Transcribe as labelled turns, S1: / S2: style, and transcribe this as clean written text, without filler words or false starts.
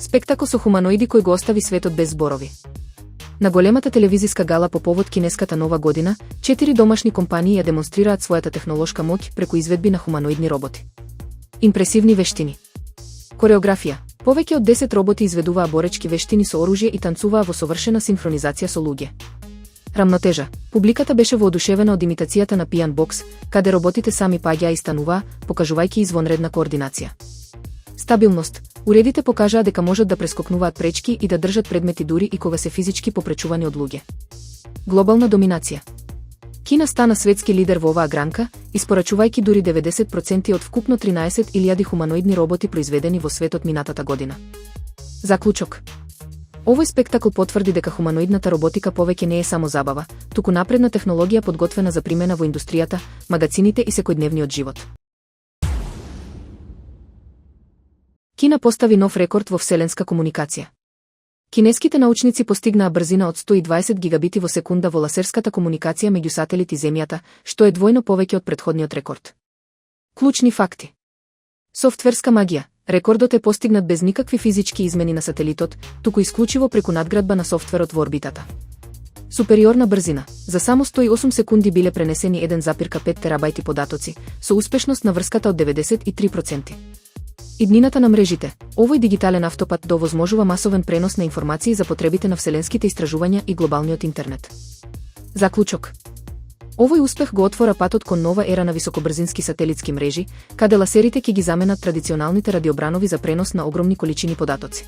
S1: Спектакл со хуманоиди кој го остави светот без зборови. На големата телевизиска гала по повод кинеската нова година, 4 домашни компании ја демонстрираат својата технолошка моќ преку изведби на хуманоидни роботи. Импресивни вештини. Кореографија. Повеќе од 10 роботи изведуваа боречки вештини со оружје и танцуваа во совршена синхронизација со луѓе. Рамнотежа. Публиката беше воодушевена од имитацијата на пијан бокс, каде роботите сами паѓаа и стануваа, покажувајќи извонредна координација. Стабилност. Уредите покажаа дека можат да прескокнуваат пречки и да држат предмети дури и кога се физички попречувани од луѓе. Глобална доминација. Кина стана светски лидер во оваа гранка, испорачувајќи дури 90% од вкупно 13.000 хуманоидни роботи произведени во светот минатата година. Заклучок. Овој спектакл потврди дека хуманоидната роботика повеќе не е само забава, туку напредна технологија подготвена за примена во индустријата, магацините и секојдневниот живот. Кина постави нов рекорд во вселенска комуникација. Кинеските научници постигнаа брзина од 120 гигабити во секунда во ласерската комуникација меѓу сателит и Земјата, што е двојно повеќе од претходниот рекорд. Клучни факти. Софтверска магија. Рекордот е постигнат без никакви физички измени на сателитот, туку исклучиво преку надградба на софтверот во орбитата. Супериорна брзина. За само 108 секунди биле пренесени 1,5 терабајти податоци, со успешност на врската од 93%. Иднината на мрежите. Овој дигитален автопат довозможува масовен пренос на информации за потребите на вселенските истражувања и глобалниот интернет. Заклучок. Овој успех го отвора патот кон нова ера на високобрзински сателитски мрежи, каде ласерите ќе ги заменат традиционалните радиобранови за пренос на огромни количини податоци.